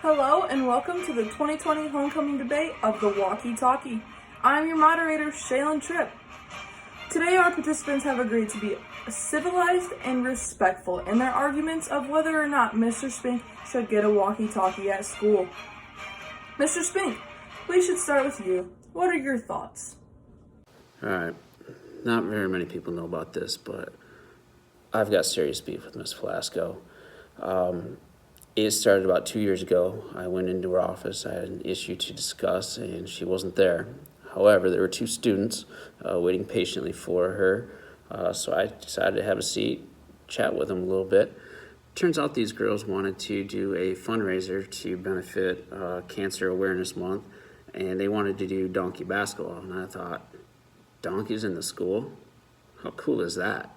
Hello and welcome to the 2020 homecoming debate of the Walkie Talkie. I'm your moderator, Shaylin Tripp. Today our participants have agreed to be civilized and respectful in their arguments of whether or not Mr. Spink should get a walkie-talkie at school. Mr. Spink, we should start with you. What are your thoughts? Alright, not very many people know about this, but I've got serious beef with Miss Flasco. It started about 2 years ago. I went into her office. I had an issue to discuss, and she wasn't there. However, there were two students waiting patiently for her, so I decided to have a seat, chat with them a little bit. Turns out these girls wanted to do a fundraiser to benefit Cancer Awareness Month, and they wanted to do donkey basketball. And I thought, donkeys in the school? How cool is that?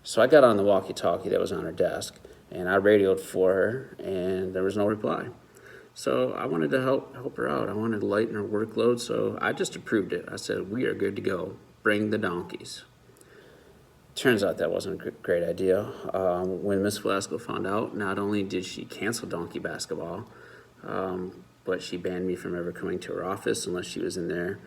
So I got on the walkie-talkie that was on her desk, and I radioed for her, and there was no reply. So I wanted to help her out. I wanted to lighten her workload, so I just approved it. I said, we are good to go. Bring the donkeys. Turns out that wasn't a great idea. When Miss Velasco found out, not only did she cancel donkey basketball, but she banned me from ever coming to her office unless she was in there,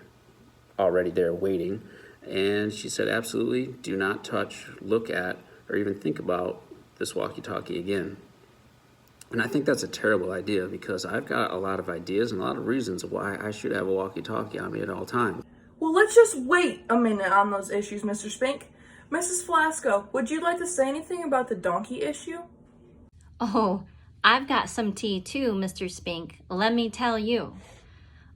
already there waiting. And she said, absolutely, do not touch, look at, or even think about this walkie-talkie again. And I think that's a terrible idea because I've got a lot of ideas and a lot of reasons why I should have a walkie-talkie on me at all times. Well, let's just wait a minute on those issues, Mr. Spink. Mrs. Flasco, would you like to say anything about the donkey issue? Oh, I've got some tea too, Mr. Spink. Let me tell you.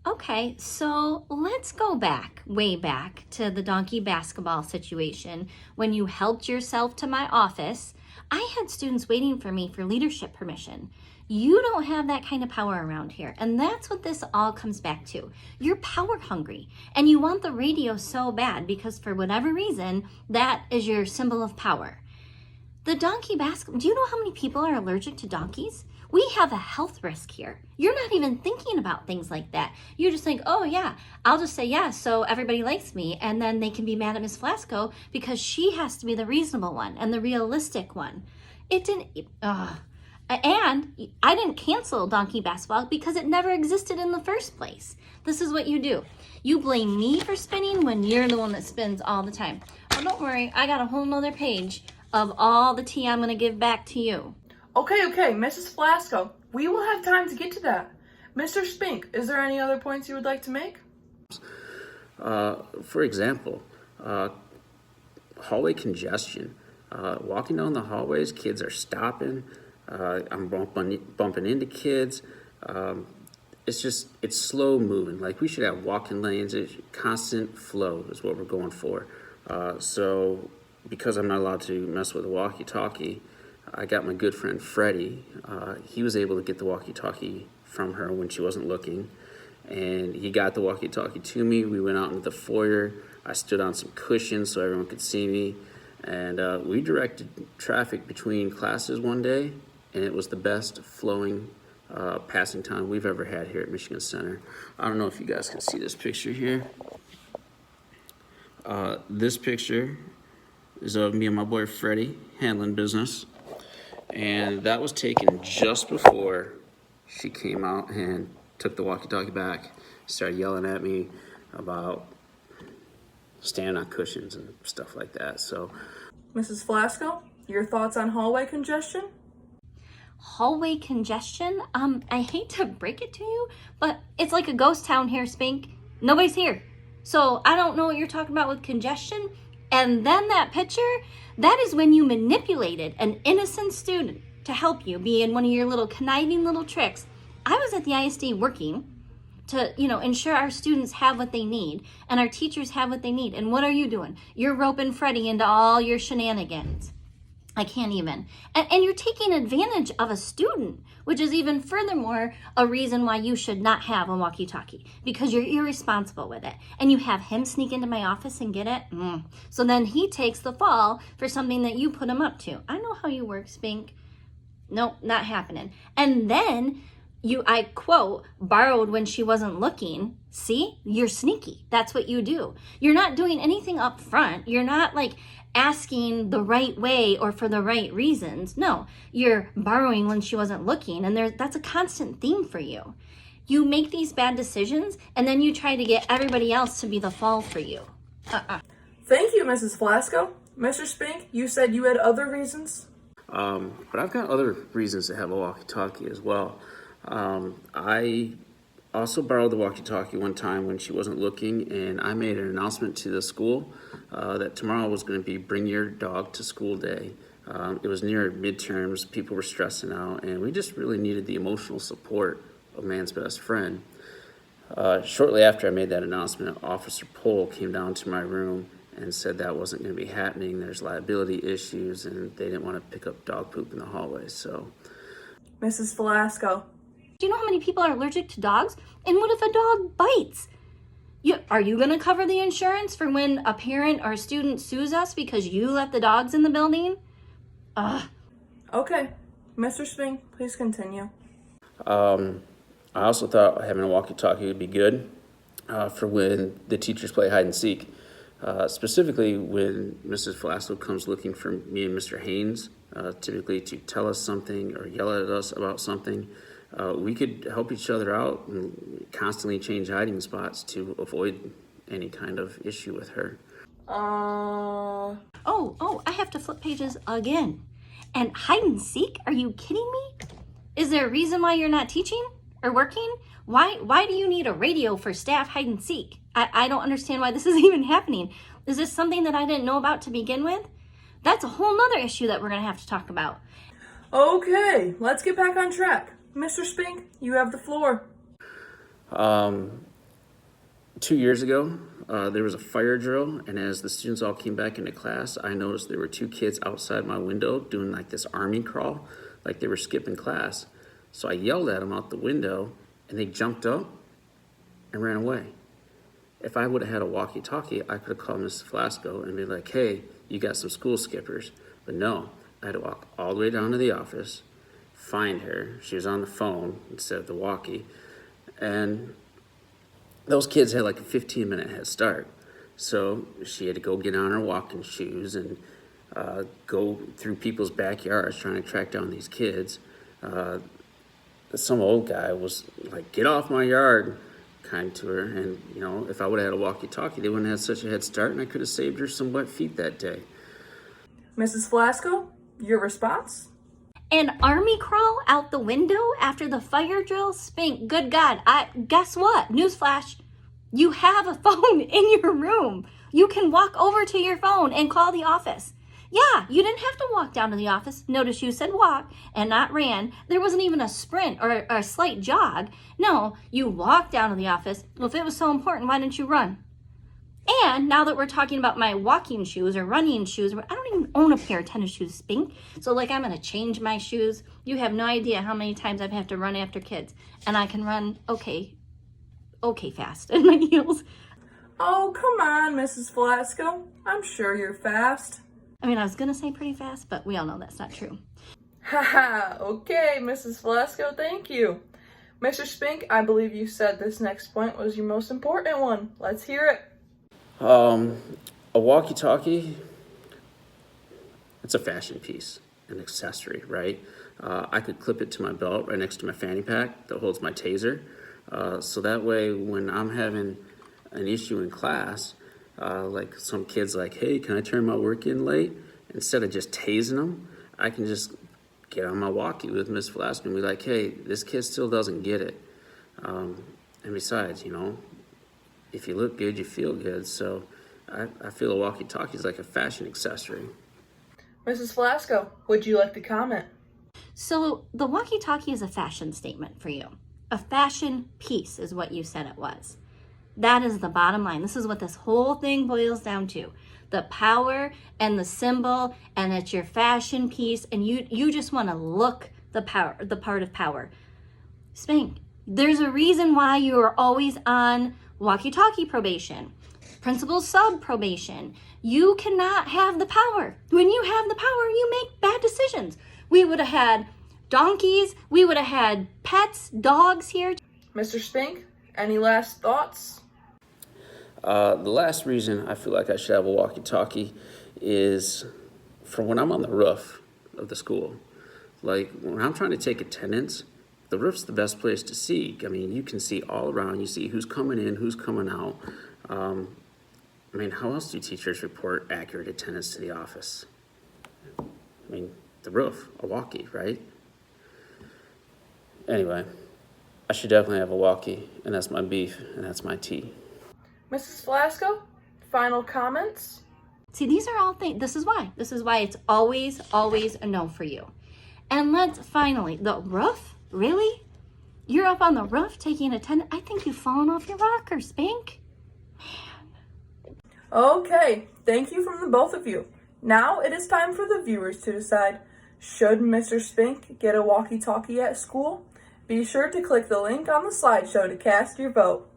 Okay, so let's go back, way back, to the donkey basketball situation. When you helped yourself to my office, I had students waiting for me for leadership permission. You don't have that kind of power around here, and that's what this all comes back to. You're power hungry, and you want the radio so bad because for whatever reason, that is your symbol of power. The donkey basketball, do you know how many people are allergic to donkeys? We have a health risk here. You're not even thinking about things like that. You just think, oh yeah, I'll just say yes so everybody likes me, and then they can be mad at Miss Flasco because she has to be the reasonable one and the realistic one. It didn't, and I didn't cancel donkey basketball because it never existed in the first place. This is what you do. You blame me for spinning when you're the one that spins all the time. Oh, don't worry, I got a whole nother page of all the tea I'm gonna give back to you. Okay, Mrs. Flasco, we will have time to get to that. Mr. Spink, is there any other points you would like to make? For example, hallway congestion. Walking down the hallways, kids are stopping. I'm bumping into kids. It's slow moving. Like we should have walking lanes. Constant flow is what we're going for. So because I'm not allowed to mess with a walkie-talkie, I got my good friend Freddie. He was able to get the walkie-talkie from her when she wasn't looking, and he got the walkie-talkie to me. We went out into the foyer. I stood on some cushions so everyone could see me, and we directed traffic between classes one day, and it was the best flowing passing time we've ever had here at Michigan Center. I don't know if you guys can see this picture here. This picture is of me and my boy Freddie handling business. And that was taken just before she came out and took the walkie-talkie back, started yelling at me about standing on cushions and stuff like that. So, Mrs. Flasco, your thoughts on hallway congestion? Hallway congestion? I hate to break it to you, but it's like a ghost town here, Spink. Nobody's here. So I don't know what you're talking about with congestion. And then that picture, that is when you manipulated an innocent student to help you be in one of your little conniving little tricks. I was at the ISD working to, ensure our students have what they need and our teachers have what they need. And what are you doing? You're roping Freddie into all your shenanigans. I can't even. And you're taking advantage of a student, which is even furthermore a reason why you should not have a walkie-talkie, because you're irresponsible with it. And you have him sneak into my office and get it. So then he takes the fall for something that you put him up to. I know how you work, Spink. Nope, not happening. And then I quote, borrowed when she wasn't looking. See, you're sneaky. That's what you do. You're not doing anything up front. You're not like asking the right way or for the right reasons. No, you're borrowing when she wasn't looking, and that's a constant theme for you. You make these bad decisions, and then you try to get everybody else to be the fall for you. Thank you, Mrs. Flasco. Mr. Spink, you said you had other reasons? But I've got other reasons to have a walkie-talkie as well. I also borrowed the walkie-talkie one time when she wasn't looking, and I made an announcement to the school that tomorrow was going to be Bring Your Dog to School Day. It was near midterms, people were stressing out, and we just really needed the emotional support of man's best friend. Shortly after I made that announcement, Officer Pohl came down to my room and said that wasn't going to be happening. There's liability issues, and they didn't want to pick up dog poop in the hallway. So, Mrs. Flasco. Do you know how many people are allergic to dogs? And what if a dog bites? Are you going to cover the insurance for when a parent or a student sues us because you let the dogs in the building? Okay. Mr. Spink, please continue. I also thought having a walkie-talkie would be good for when the teachers play hide and seek. Specifically when Mrs. Flasco comes looking for me and Mr. Haynes, typically to tell us something or yell at us about something. We could help each other out and constantly change hiding spots to avoid any kind of issue with her. Oh, I have to flip pages again. And hide and seek? Are you kidding me? Is there a reason why you're not teaching or working? Why do you need a radio for staff hide and seek? I don't understand why this is even happening. Is this something that I didn't know about to begin with? That's a whole nother issue that we're going to have to talk about. Okay, let's get back on track. Mr. Spink, you have the floor. 2 years ago, there was a fire drill, and as the students all came back into class, I noticed there were two kids outside my window doing like this army crawl, like they were skipping class. So I yelled at them out the window, and they jumped up and ran away. If I would have had a walkie-talkie, I could have called Mrs. Flasco and be like, hey, you got some school skippers. But no, I had to walk all the way down to the office, find her. She was on the phone instead of the walkie. And those kids had like a 15-minute head start. So she had to go get on her walking shoes and go through people's backyards trying to track down these kids. Some old guy was like, get off my yard, kind to her. And, you know, if I would have had a walkie-talkie, they wouldn't have had such a head start, and I could have saved her some wet feet that day. Mrs. Flasco, your response? An army crawl out the window after the fire drill? Spink, good God. Guess what? Newsflash. You have a phone in your room. You can walk over to your phone and call the office. Yeah, you didn't have to walk down to the office. Notice you said walk and not ran. There wasn't even a sprint or a slight jog. No, you walked down to the office. Well, if it was so important, why didn't you run? And now that we're talking about my walking shoes or running shoes, I don't even own a pair of tennis shoes, Spink. So like I'm going to change my shoes. You have no idea how many times I've had to run after kids. And I can run okay fast in my heels. Oh, come on, Mrs. Flasco. I'm sure you're fast. I mean, I was going to say pretty fast, but we all know that's not true. Haha, okay, Mrs. Flasco, thank you. Mr. Spink, I believe you said this next point was your most important one. Let's hear it. A walkie-talkie, it's a fashion piece, an accessory, right? I could clip it to my belt right next to my fanny pack that holds my taser. So that way, when I'm having an issue in class, like some kids like, hey, can I turn my work in late? Instead of just tasing them, I can just get on my walkie with Miss Flasco and be like, hey, this kid still doesn't get it. And besides, you know, if you look good, you feel good. So I feel a walkie-talkie is like a fashion accessory. Mrs. Flasco, would you like to comment? So the walkie-talkie is a fashion statement for you. A fashion piece is what you said it was. That is the bottom line. This is what this whole thing boils down to. The power and the symbol, and it's your fashion piece, and you just want to look the part of power. Spink, there's a reason why you are always on walkie-talkie probation, principal sub probation. You cannot have the power. When you have the power, you make bad decisions. We would have had donkeys, we would have had pets, dogs here. Mr. Spink, any last thoughts? The last reason I feel like I should have a walkie-talkie is for when I'm on the roof of the school. Like when I'm trying to take attendance, the roof's the best place to see. I mean, you can see all around. You see who's coming in, who's coming out. I mean, how else do teachers report accurate attendance to the office? I mean, the roof, a walkie, right? Anyway, I should definitely have a walkie, and that's my beef, and that's my tea. Mrs. Velasco, final comments? See, these are all things. This is why it's always, always a no for you. And let's finally, the roof? Really? You're up on the roof taking attendance? I think you've fallen off your rocker, Spink. Okay, thank you from the both of you. Now it is time for the viewers to decide, should Mr. Spink get a walkie-talkie at school? Be sure to click the link on the slideshow to cast your vote.